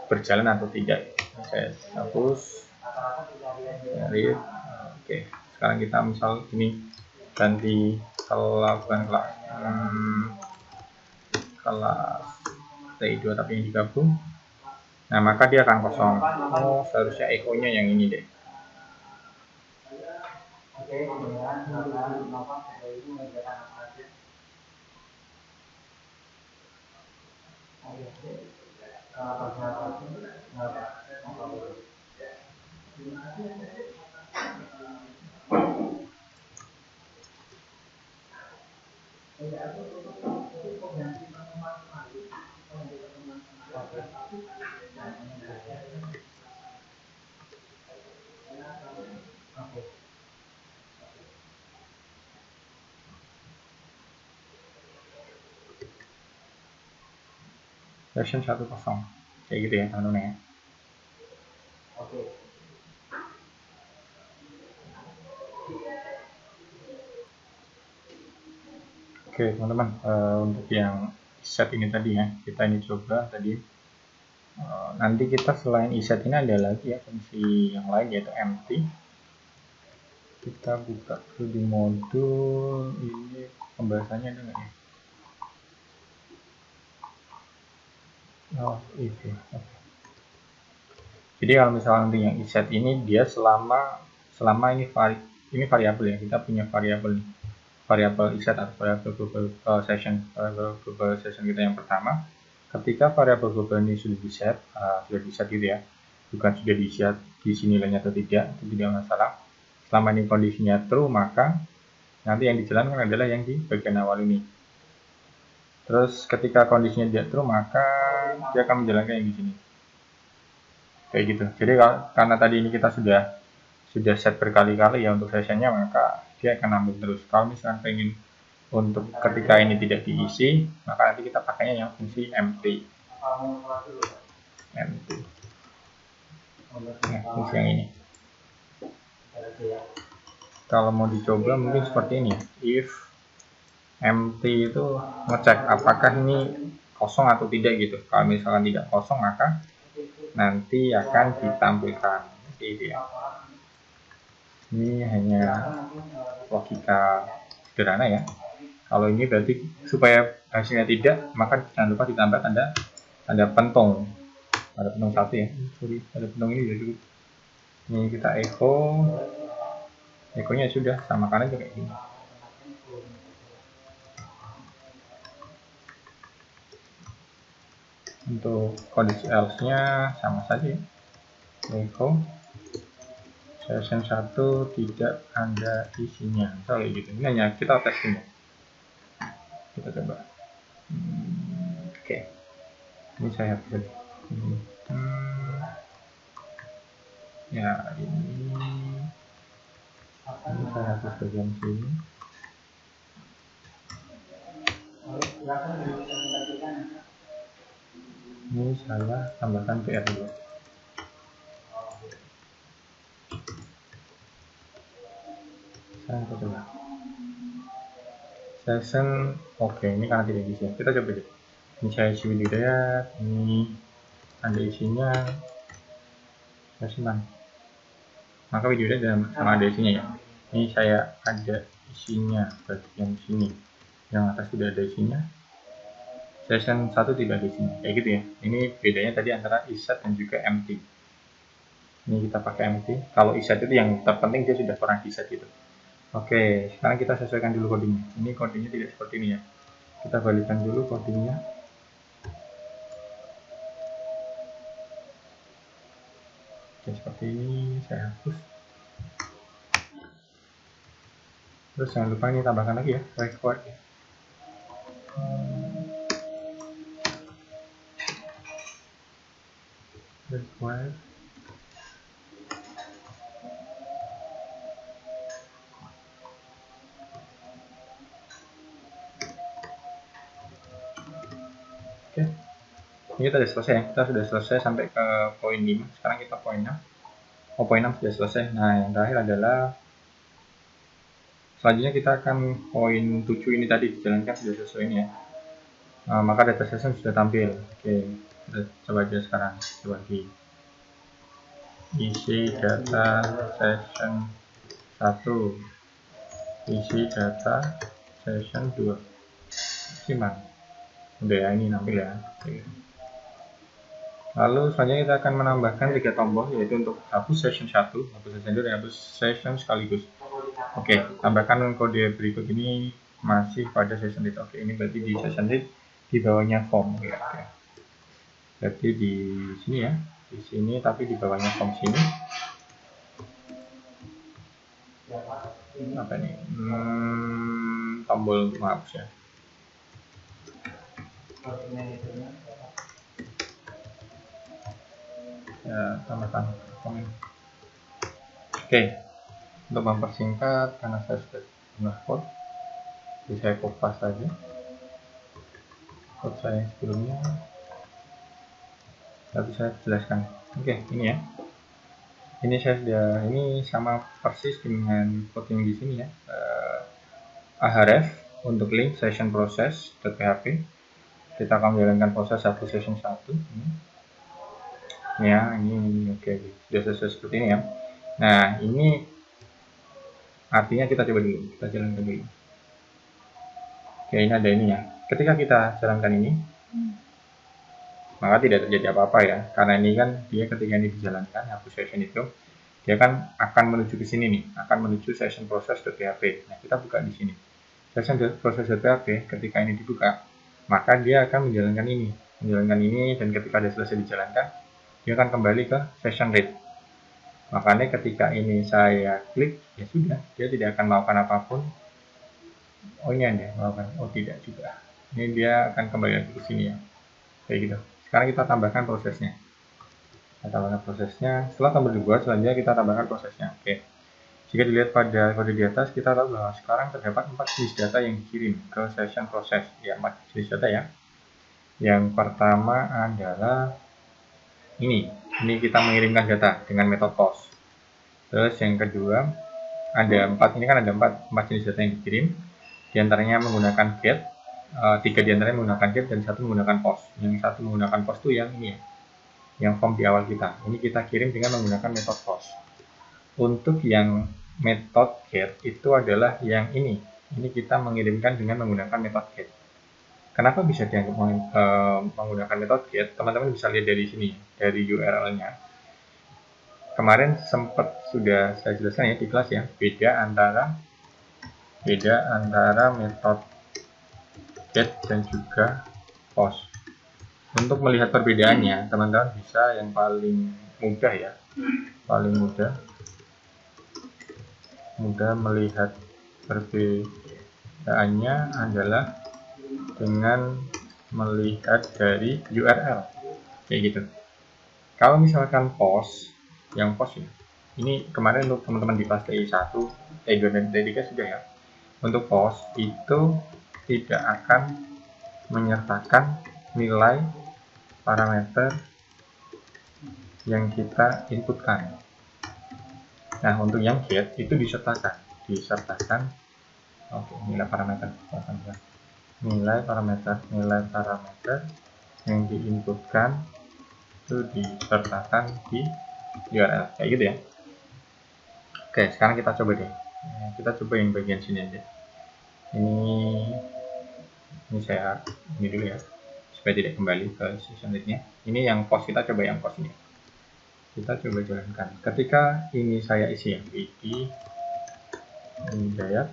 berjalan atau tidak. Saya hapus, read. Oke, sekarang kita misal ini ganti kelas TI2 tapi yang digabung. Nah, maka dia akan kosong. Oh, seharusnya echo-nya yang ini deh. Session 10 kayak gitu ya teman-teman ya. Oke teman-teman, untuk yang set ini tadi ya, kita ini coba tadi. Nanti kita selain iset ini ada lagi ya fungsi yang lain yaitu empty. Kita buka dulu di modul ini, pembahasannya ada nggak ya? Oh itu. Okay. Jadi kalau misalnya nanti yang iset ini dia selama ini variabel ya, kita punya variabel iset atau variabel global session kita yang pertama. Ketika variabel global ini sudah di-set gitu ya, bukan sudah di-set di sini nilainya atau tidak, itu tidak masalah. Selama ini kondisinya true, maka nanti yang dijalankan adalah yang di bagian awal ini. Terus ketika kondisinya tidak true, maka dia akan menjalankan yang di sini. Kayak gitu. Jadi karena tadi ini kita sudah set berkali-kali ya untuk sessionnya, maka dia akan ambil terus. Kalau misalkan pengen untuk ketika ini tidak diisi, maka nanti kita pakainya yang fungsi empty. Nah, fungsi yang ini. Kalau mau dicoba mungkin seperti ini. If empty itu ngecek apakah ini kosong atau tidak gitu. Kalau misalkan tidak kosong, maka nanti akan ditampilkan gitu ya. Ini hanya logika sederhana ya. Kalau ini berarti supaya hasilnya tidak, maka jangan lupa ditambah tanda pentung. Ada pentung satu ya. Sorry, ada pentung ini jadi ini kita echonya sudah samakan aja kayak gini. Untuk kondisi else-nya sama saja ya. Echo session 1 tidak ada isinya, misalnya gitu. Ini hanya kita testing ya. Kita coba. Oke. Ini saya hapus. Ya ini saya hapus bagian sini. Ini saya tambahkan PR dulu. Saya coba. Session, oke, ini karena tidak bisa. Kita coba deh. Ini saya isi video, ini ada isinya. Saya simpan. Maka video sama ada isinya ya. Ini saya ada isinya bagian sini. Yang atas tidak ada isinya. Session 1 tidak ada isinya. Kayak gitu ya. Ini bedanya tadi antara iset dan juga empty. Ini kita pakai empty. Kalau iset itu yang terpenting dia sudah pernah iset gitu. Oke, sekarang kita sesuaikan dulu codingnya. Ini codingnya tidak seperti ini ya. Kita balikkan dulu codingnya. Oke, seperti ini saya hapus. Terus jangan lupa ini tambahkan lagi ya, record ya. Record. Oke, ini kita sudah selesai ya. Kita sudah selesai sampai ke poin 5. Sekarang kita poin 6. Oh, poin 6 sudah selesai. Nah, yang terakhir adalah selanjutnya kita akan poin 7 ini tadi dijalankan sudah sesuai ini ya. Maka data session sudah tampil. Oke, kita coba aja sekarang. Coba di isi data session 1, isi data session 2. Simak. Udah ya, ini nampil ya. Lalu selanjutnya kita akan menambahkan 3 tombol, yaitu untuk hapus session 1, hapus session 2, dan hapus session sekaligus. Oke, tambahkan kode berikut ini masih pada session lead. Oke, ini berarti di session lead di bawahnya form. Oke. Berarti di sini ya, di sini tapi di bawahnya form sini. Apa ini? Tombol untuk menghapus ya. Ya, tambahkan komen. Oke, untuk mempersingkat karena saya sudah pernah code, jadi saya kopas saja code saya yang sebelumnya, tapi saya jelaskan. Oke, ini ya. Ini saya sudah, ini sama persis dengan code yang di sini ya. Ahref untuk link session process.php. Kita akan menjalankan proses satu session 1. Ya, ini oke, sudah selesai seperti ini ya. Nah, ini artinya kita coba dulu, kita jalankan dulu. Oke, ini ada ini ya. Ketika kita jalankan ini, maka tidak terjadi apa-apa ya, karena ini kan dia ketika ini dijalankan hapus session itu, dia kan akan menuju ke sini nih, akan menuju session process.php. Nah, kita buka di sini. Session process.php ketika ini dibuka, maka dia akan menjalankan ini, dan ketika dia selesai dijalankan, dia akan kembali ke session read. Makanya ketika ini saya klik, ya sudah, dia tidak akan melakukan apapun. Oh, ini ada melakukan, oh tidak juga. Ini dia akan kembali ke sini ya, kayak gitu. Sekarang kita tambahkan prosesnya. Kita tambahkan prosesnya. Setelah tombol dibuat, selanjutnya kita tambahkan prosesnya. Oke. Jika dilihat pada kode di atas, kita tahu bahwa sekarang terdapat 4 jenis data yang dikirim ke session proses. Ya, 4 jenis data ya. Yang pertama adalah ini kita mengirimkan data dengan metode post. Terus yang kedua ada 4, ini kan ada 4 jenis data yang dikirim. Di antaranya menggunakan get, 3 di antaranya menggunakan get dan 1 menggunakan post. Yang 1 menggunakan post itu yang ini ya, yang form di awal kita. Ini kita kirim dengan menggunakan metode post. Untuk yang metode get itu adalah yang ini kita mengirimkan dengan menggunakan metode get. Kenapa bisa dianggap menggunakan metode get? Teman-teman bisa lihat dari sini, dari URL-nya. Kemarin sempat sudah saya jelaskan ya di kelas ya, beda antara metode get dan juga post. Untuk melihat perbedaannya, teman-teman bisa yang paling mudah ya, mudah melihat perbedaannya adalah dengan melihat dari URL kayak gitu. Kalau misalkan post, yang post ya, ini kemarin untuk teman-teman di kelas TI1, TI2 dan TI3 sudah ya. Untuk post itu tidak akan menyertakan nilai parameter yang kita inputkan. Nah, untuk yang get itu disertakan. Oke, nilai parameter yang diinputkan itu disertakan di URL kayak gitu ya. Oke, sekarang kita coba deh. Kita coba yang bagian sini aja. Ini saya ini dulu ya, supaya tidak kembali ke session read-nya. Ini yang post, kita coba yang post ini. Kita coba jalankan. Ketika ini saya isi yang ini Hidayat,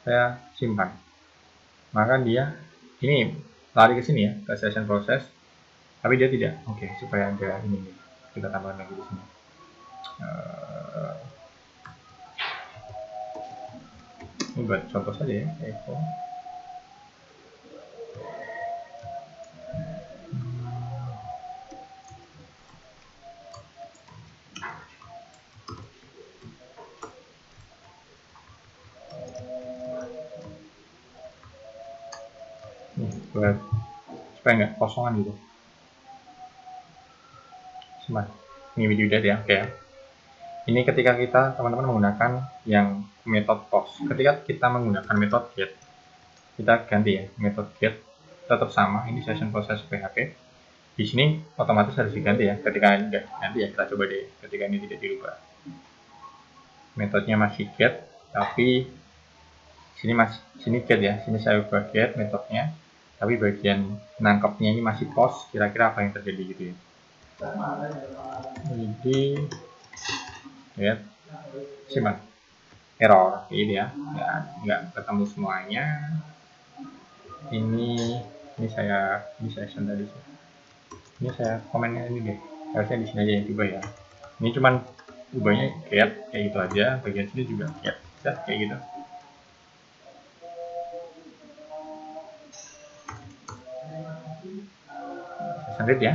saya simpan. Maka dia ini lari ke sini ya, ke session proses, tapi dia tidak. Oke, supaya ada ini kita tambahkan lagi di sini. Ini buat contoh saja ya, echo. Buat supaya nggak kosongan gitu. Smart. Ini video udah ya, oke. Ini ketika kita teman-teman menggunakan yang metode post. Ketika kita menggunakan metode get, kita ganti ya, metode get tetap sama. Ini session process PHP. Di sini otomatis harus diganti ya. Ketika enggak ganti ya, kita coba deh. Ketika ini tidak dirubah, metodenya masih get, tapi sini get ya. Sini saya ubah get metodenya, tapi bagian nangkepnya ini masih post. Kira-kira apa yang terjadi gitu ya? Jadi lihat, simpan error ini ya, nggak ketemu semuanya. Ini saya session tadi sih. Ini saya komennya ini deh, harusnya di sini aja yang diubah ya. Ini cuman ubahnya get kayak gitu aja, bagian sini juga get kayak gitu. read ya.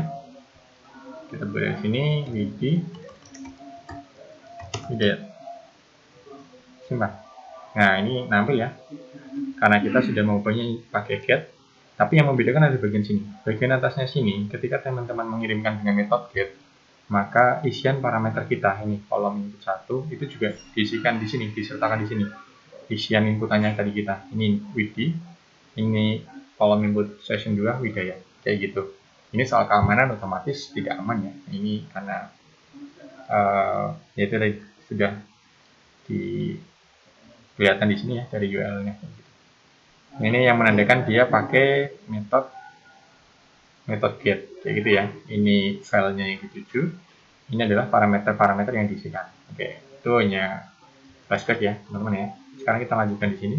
Kita buat di sini widi widget simpan. Nah, ini nampil ya, karena kita sudah mengubahnya pakai get. Tapi yang membedakan ada bagian sini, bagian atasnya sini. Ketika teman-teman mengirimkan dengan metode get, maka isian parameter kita ini kolom input 1 itu juga diisikan di sini, disertakan di sini. Isian inputannya tadi kita ini widi, ini kolom input session 2 widaya, kayak gitu. Ini soal keamanan otomatis tidak aman ya. Ini karena yaitu tadi sudah kelihatan di sini ya dari URL-nya. Ini yang menandakan dia pakai metode get kayak gitu ya. Ini filenya yang dituju. Ini adalah parameter-parameter yang diisikan. Oke, itu hanya flashback ya teman-teman ya. Sekarang kita lanjutkan di sini.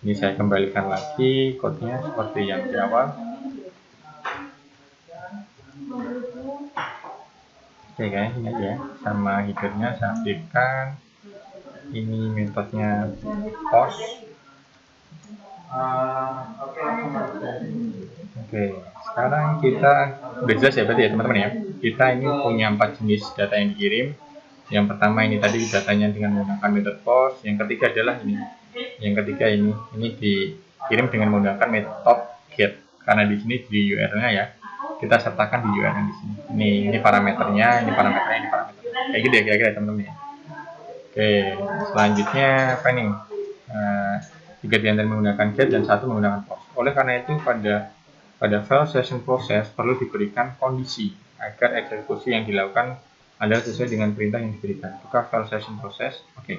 Ini saya kembalikan lagi code-nya seperti yang di awal. Oke guys, ini aja sama header-nya saya aktifkan. Ini metodenya post. Oke, sekarang kita udah jelas ya berarti ya teman-teman ya. Kita ini punya 4 jenis data yang dikirim. Yang pertama ini tadi datanya dengan menggunakan metode post. Yang ketiga adalah ini. Yang ketiga ini dikirim dengan menggunakan metode get. Karena di sini di URL-nya ya, kita sertakan di URL di sini. Ini parameternya, ini parameternya, ini parameternya. Kayak gitu ya kira-kira teman-teman ya. Oke, selanjutnya apa nih? 3 diantara menggunakan get dan 1 menggunakan post. Oleh karena itu pada file session process perlu diberikan kondisi agar eksekusi yang dilakukan adalah sesuai dengan perintah yang diberikan. Buka file session process. Oke,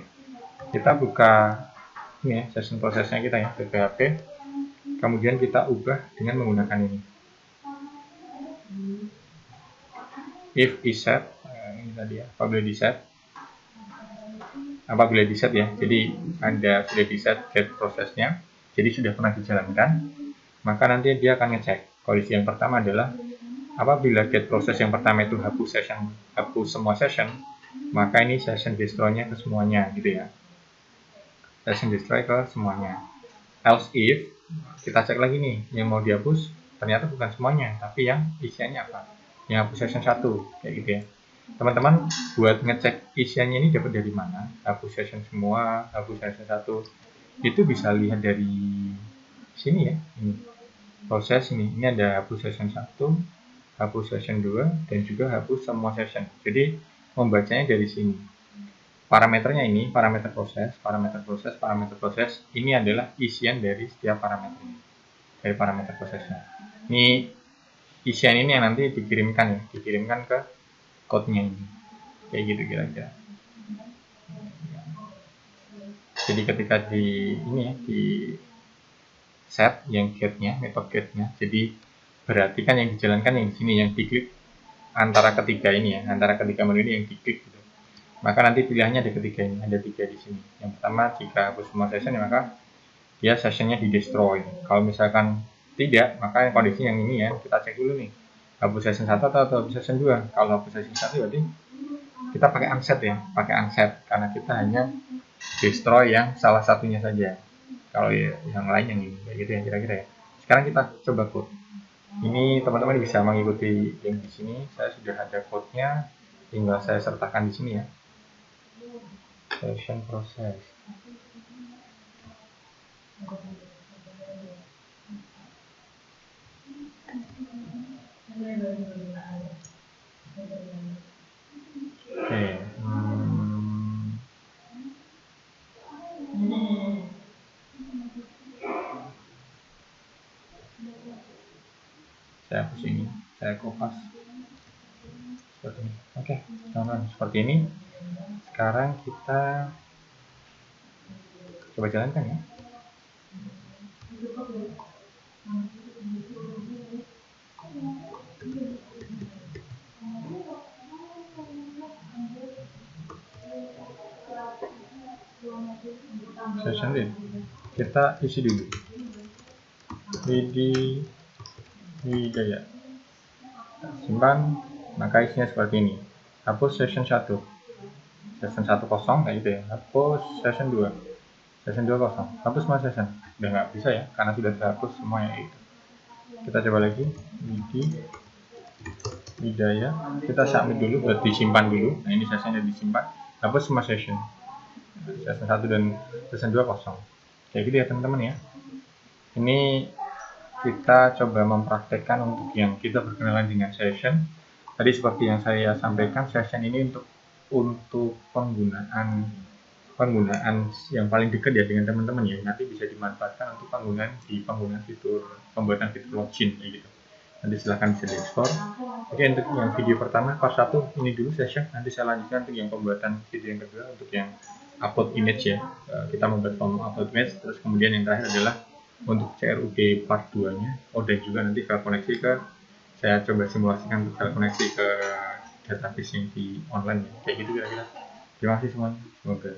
kita buka ini ya session processnya kita ya di PHP. Kemudian kita ubah dengan menggunakan ini. If is set, ini tadi ya, apabila di set ya, jadi Anda sudah di set get prosesnya, jadi sudah pernah dijalankan, maka nanti dia akan ngecek. Kondisi yang pertama adalah apabila get proses yang pertama itu hapus semua session, maka ini session destroy-nya ke semuanya gitu ya, session destroy ke semuanya. Else if kita cek lagi nih, yang mau dihapus ternyata bukan semuanya, tapi yang isiannya apa, yang hapus session 1 kayak gitu ya. Teman-teman buat ngecek isiannya ini dapat dari mana? Hapus session semua, hapus session 1. Itu bisa lihat dari sini ya. Ini proses ini ada hapus session 1, hapus session 2 dan juga hapus semua session. Jadi membacanya dari sini. Parameternya ini parameter proses ini adalah isian dari setiap parameter ini. Dari parameter prosesnya. Ini isian ini yang nanti dikirimkan ke code-nya ini, kayak gitu kira-kira. Jadi ketika di set yang get-nya, metode get-nya, jadi berarti kan yang dijalankan yang di sini, yang diklik antara ketiga ini ya, antara ketiga menu ini yang diklik gitu. Maka nanti pilihannya ada ketiga ini, ada 3 di sini. Yang pertama jika hapus semua session ya maka dia sessionnya di destroy. Kalau misalkan tidak, maka kondisi yang ini ya, kita cek dulu nih. Hapus session 1 atau hapus session 2. Kalau hapus session 1 berarti kita pakai unset ya, karena kita hanya destroy yang salah satunya saja. Kalau yang lain yang ini, kayak gitu ya kira-kira ya. Sekarang kita coba code. Ini teman-teman bisa mengikuti yang di sini. Saya sudah ada code-nya, tinggal saya sertakan di sini ya. Session process. Oke, saya hapus ini, saya kopas seperti ini. Oke, teman-teman, seperti ini. Sekarang kita coba jalankan ya. Session read. Kita isi dulu. Widaya. Simpan, maka isinya seperti ini. Hapus session 1. Session 1 kosong kayak gitu ya. Hapus session 2. Session 2 kosong. Hapus semua session. Udah nggak bisa ya, karena sudah terhapus semuanya itu. Kita coba lagi. Widaya, kita submit dulu, buat disimpan dulu. Nah, ini sessionnya disimpan, hapus semua session. Session 1 dan session 2 kosong. Kayak gitu ya teman-teman ya. Ini kita coba mempraktekkan untuk yang kita berkenalan dengan session. Tadi seperti yang saya sampaikan, session ini untuk penggunaan yang paling dekat ya dengan teman-teman ya. Nanti bisa dimanfaatkan untuk penggunaan fitur pembuatan fitur login kayak gitu. Nanti silahkan bisa di-explore. Oke, untuk yang video pertama part 1 ini dulu session. Nanti saya lanjutkan untuk yang pembuatan video yang kedua, untuk yang upload image ya. Kita membuat form upload image. Terus kemudian yang terakhir adalah untuk CRUD part 2 nya. Dan juga nanti file koneksi saya coba simulasikan untuk file koneksi ke database yang di online ya. Kayak gitu kira-kira. Terima kasih semuanya. Semoga